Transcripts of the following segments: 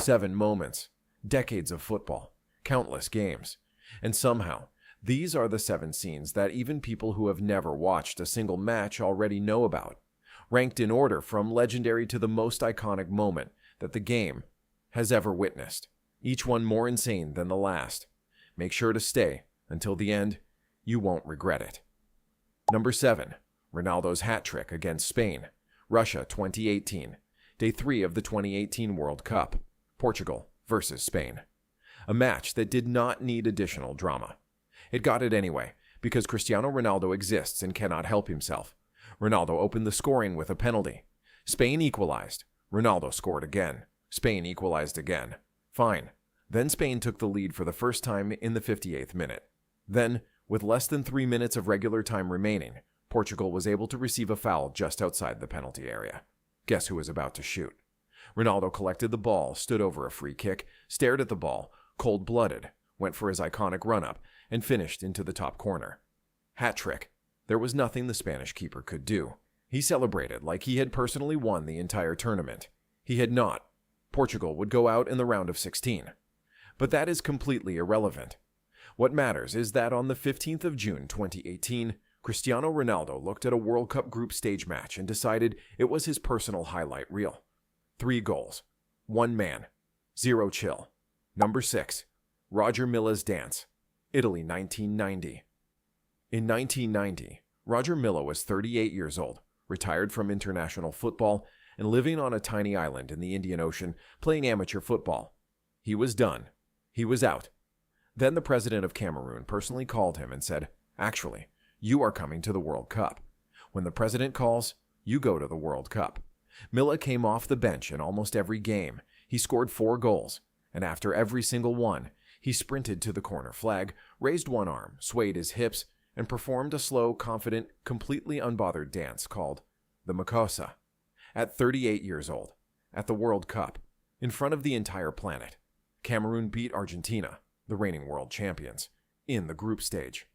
7 moments, decades of football, countless games. And somehow, these are the 7 scenes that even people who have never watched a single match already know about, ranked in order from legendary to the most iconic moment that the game has ever witnessed, each one more insane than the last. Make sure to stay until the end. You won't regret it. Number 7. Ronaldo's hat trick against Spain, Russia 2018, Day 3 of the 2018 World Cup, Portugal versus Spain. A match that did not need additional drama. It got it anyway, because Cristiano Ronaldo exists and cannot help himself. Ronaldo opened the scoring with a penalty. Spain equalized. Ronaldo scored again. Spain equalized again. Fine. Then Spain took the lead for the first time in the 58th minute. Then, with less than 3 minutes of regular time remaining, Portugal was able to receive a foul just outside the penalty area. Guess who was about to shoot? Ronaldo collected the ball, stood over a free kick, stared at the ball, cold-blooded, went for his iconic run-up, and finished into the top corner. Hat trick. There was nothing the Spanish keeper could do. He celebrated like he had personally won the entire tournament. He had not. Portugal would go out in the round of 16. But that is completely irrelevant. What matters is that on the 15th of June 2018, Cristiano Ronaldo looked at a World Cup group stage match and decided it was his personal highlight reel. 3 goals. 1 man. 0 chill. Number 6. Roger Milla's dance. Italy 1990. In 1990, Roger Milla was 38 years old, retired from international football, and living on a tiny island in the Indian Ocean playing amateur football. He was done. He was out. Then the president of Cameroon personally called him and said, "Actually, you are coming to the World Cup. When the president calls, you go to the World Cup." Milla came off the bench in almost every game. He scored 4 goals, and after every single one, he sprinted to the corner flag, raised one arm, swayed his hips, and performed a slow, confident, completely unbothered dance called the Makossa. At 38 years old, at the World Cup, in front of the entire planet, Cameroon beat Argentina, the reigning world champions, in the group stage.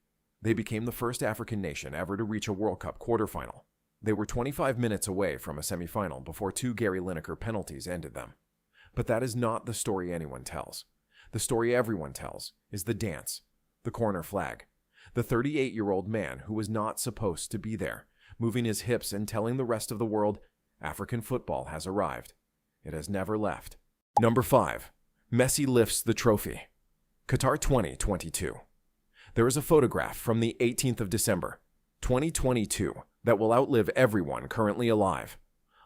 They became the first African nation ever to reach a World Cup quarterfinal. They were 25 minutes away from a semifinal before 2 Gary Lineker penalties ended them. But that is not the story anyone tells. The story everyone tells is the dance, the corner flag, the 38-year-old man who was not supposed to be there, moving his hips and telling the rest of the world, African football has arrived. It has never left. Number 5. Messi lifts the trophy. Qatar 2022. There is a photograph from the 18th of December, 2022, that will outlive everyone currently alive.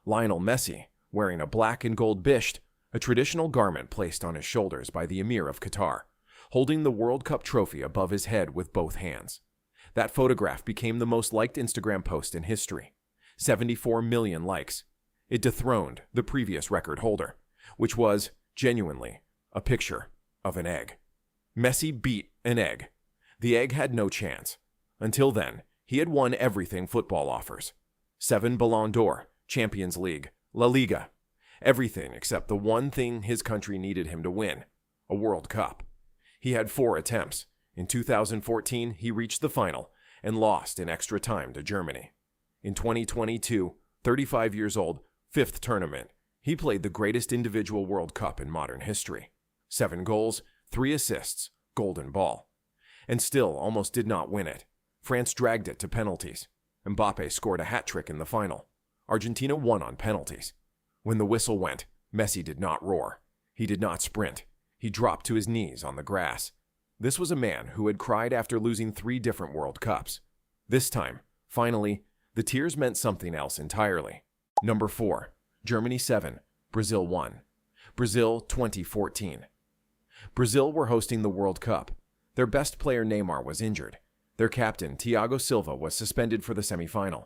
Lionel Messi, wearing a black and gold bisht, a traditional garment placed on his shoulders by the Emir of Qatar, holding the World Cup trophy above his head with both hands. That photograph became the most liked Instagram post in history. 74 million likes. It dethroned the previous record holder, which was, genuinely, a picture of an egg. Messi beat an egg. The egg had no chance. Until then, he had won everything football offers. 7 Ballon d'Or, Champions League, La Liga. Everything except the one thing his country needed him to win, a World Cup. He had 4 attempts. In 2014, he reached the final and lost in extra time to Germany. In 2022, 35 years old, 5th tournament, he played the greatest individual World Cup in modern history. 7 goals, 3 assists, golden ball. And still almost did not win it. France dragged it to penalties. Mbappe scored a hat-trick in the final. Argentina won on penalties. When the whistle went, Messi did not roar. He did not sprint. He dropped to his knees on the grass. This was a man who had cried after losing 3 different World Cups. This time, finally, the tears meant something else entirely. Number 4. Germany 7, Brazil 1. Brazil 2014. Brazil were hosting the World Cup. Their best player Neymar was injured. Their captain Thiago Silva was suspended for the semifinal.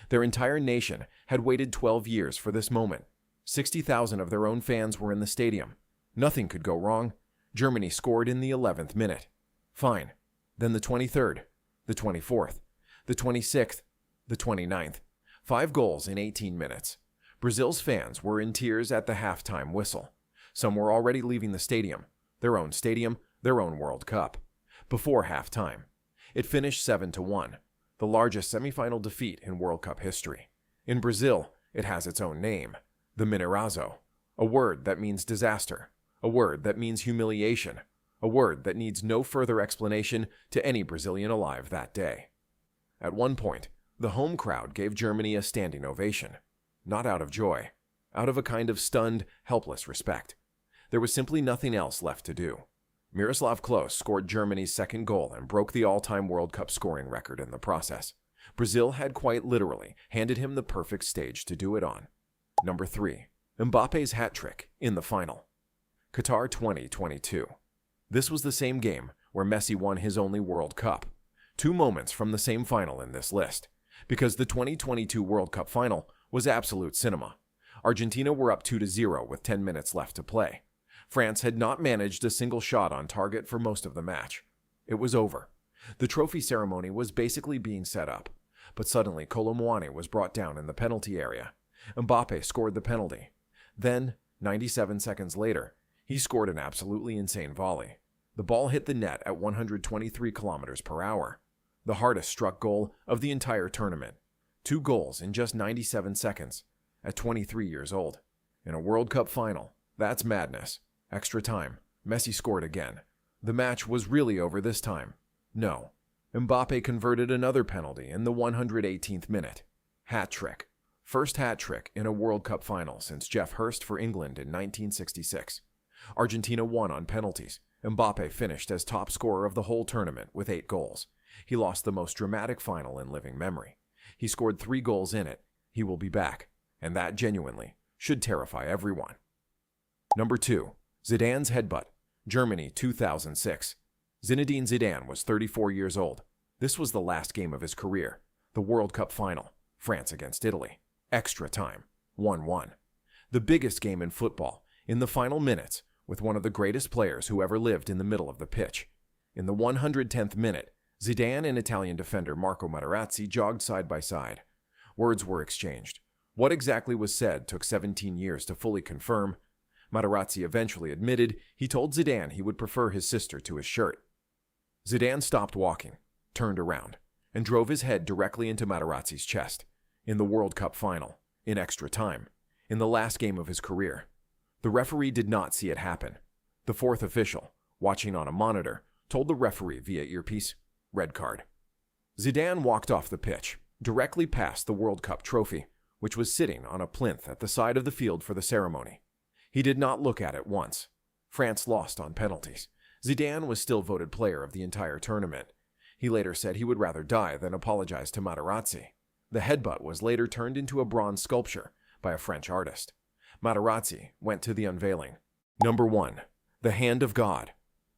Their entire nation had waited 12 years for this moment. 60,000 of their own fans were in the stadium. Nothing could go wrong. Germany scored in the 11th minute. Fine. Then the 23rd, the 24th, the 26th, the 29th. 5 goals in 18 minutes. Brazil's fans were in tears at the halftime whistle. Some were already leaving the stadium, their own World Cup, before halftime. It finished 7-1, the largest semifinal defeat in World Cup history. In Brazil, it has its own name, the Minerazo, a word that means disaster, a word that means humiliation, a word that needs no further explanation to any Brazilian alive that day. At one point, the home crowd gave Germany a standing ovation, not out of joy, out of a kind of stunned, helpless respect. There was simply nothing else left to do. Miroslav Klose scored Germany's second goal and broke the all-time World Cup scoring record in the process. Brazil had quite literally handed him the perfect stage to do it on. Number 3. Mbappe's hat trick in the final. Qatar 2022. This was the same game where Messi won his only World Cup. 2 moments from the same final in this list, because the 2022 World Cup final was absolute cinema. Argentina were up 2-0 with 10 minutes left to play. France had not managed a single shot on target for most of the match. It was over. The trophy ceremony was basically being set up, but suddenly Kolo Muani was brought down in the penalty area. Mbappe scored the penalty. Then, 97 seconds later, he scored an absolutely insane volley. The ball hit the net at 123 kilometers per hour. The hardest struck goal of the entire tournament. 2 goals in just 97 seconds, at 23 years old. In a World Cup final, that's madness. Extra time. Messi scored again. The match was really over this time. No. Mbappe converted another penalty in the 118th minute. Hat trick. First hat trick in a World Cup final since Geoff Hurst for England in 1966. Argentina won on penalties. Mbappe finished as top scorer of the whole tournament with 8 goals. He lost the most dramatic final in living memory. He scored 3 goals in it. He will be back. And that genuinely should terrify everyone. Number 2. Zidane's headbutt. Germany 2006. Zinedine Zidane was 34 years old. This was the last game of his career. The World Cup final. France against Italy. Extra time. 1-1. The biggest game in football. In the final minutes, with one of the greatest players who ever lived in the middle of the pitch. In the 110th minute, Zidane and Italian defender Marco Materazzi jogged side by side. Words were exchanged. What exactly was said took 17 years to fully confirm. Materazzi eventually admitted he told Zidane he would prefer his sister to his shirt. Zidane stopped walking, turned around, and drove his head directly into Materazzi's chest. In the World Cup final, in extra time, in the last game of his career. The referee did not see it happen. The 4th official, watching on a monitor, told the referee via earpiece, red card. Zidane walked off the pitch, directly past the World Cup trophy, which was sitting on a plinth at the side of the field for the ceremony. He did not look at it once. France lost on penalties. Zidane was still voted player of the entire tournament. He later said he would rather die than apologize to Materazzi. The headbutt was later turned into a bronze sculpture by a French artist. Materazzi went to the unveiling. Number 1. The Hand of God.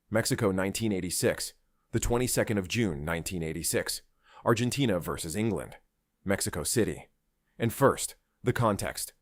Mexico 1986. The 22nd of June 1986. Argentina versus England. Mexico City. And first, the context.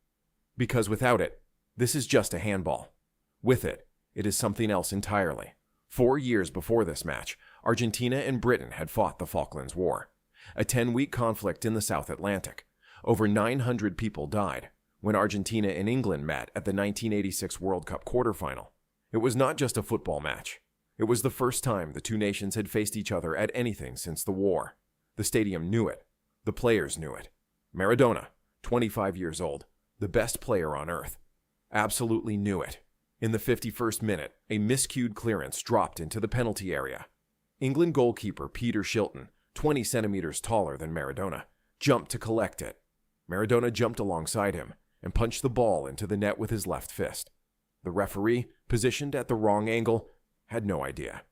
Because without it, this is just a handball. With it, it is something else entirely. 4 years before this match, Argentina and Britain had fought the Falklands War, a 10-week conflict in the South Atlantic. Over 900 people died when Argentina and England met at the 1986 World Cup quarterfinal. It was not just a football match. It was the first time the two nations had faced each other at anything since the war. The stadium knew it. The players knew it. Maradona, 25 years old, the best player on earth, absolutely knew it. In the 51st minute, a miscued clearance dropped into the penalty area. England goalkeeper Peter Shilton, 20 centimeters taller than Maradona, jumped to collect it. Maradona jumped alongside him and punched the ball into the net with his left fist. The referee, positioned at the wrong angle, had no idea.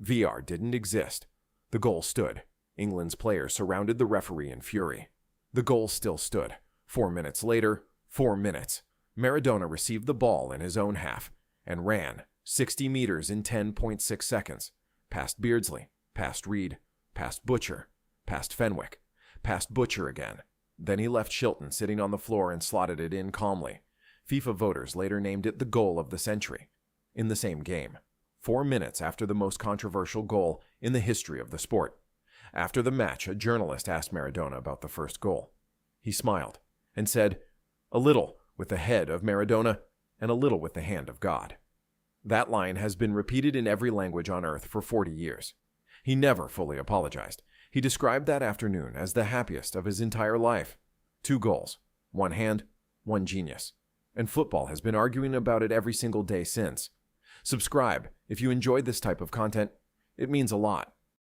VR didn't exist. The goal stood. England's players surrounded the referee in fury. The goal still stood. 4 minutes later, 4 minutes. Maradona received the ball in his own half and ran 60 meters in 10.6 seconds, past Beardsley, past Reed, past Butcher, past Fenwick, past Butcher again. Then he left Shilton sitting on the floor and slotted it in calmly. FIFA voters later named it the goal of the century. In the same game, 4 minutes after the most controversial goal in the history of the sport. After the match, a journalist asked Maradona about the first goal. He smiled and said, "A little with the head of Maradona and a little with the hand of God." That line has been repeated in every language on earth for 40 years. He never fully apologized. He described that afternoon as the happiest of his entire life. 2 goals, 1 hand, 1 genius. And football has been arguing about it every single day since. Subscribe if you enjoyed this type of content. It means a lot.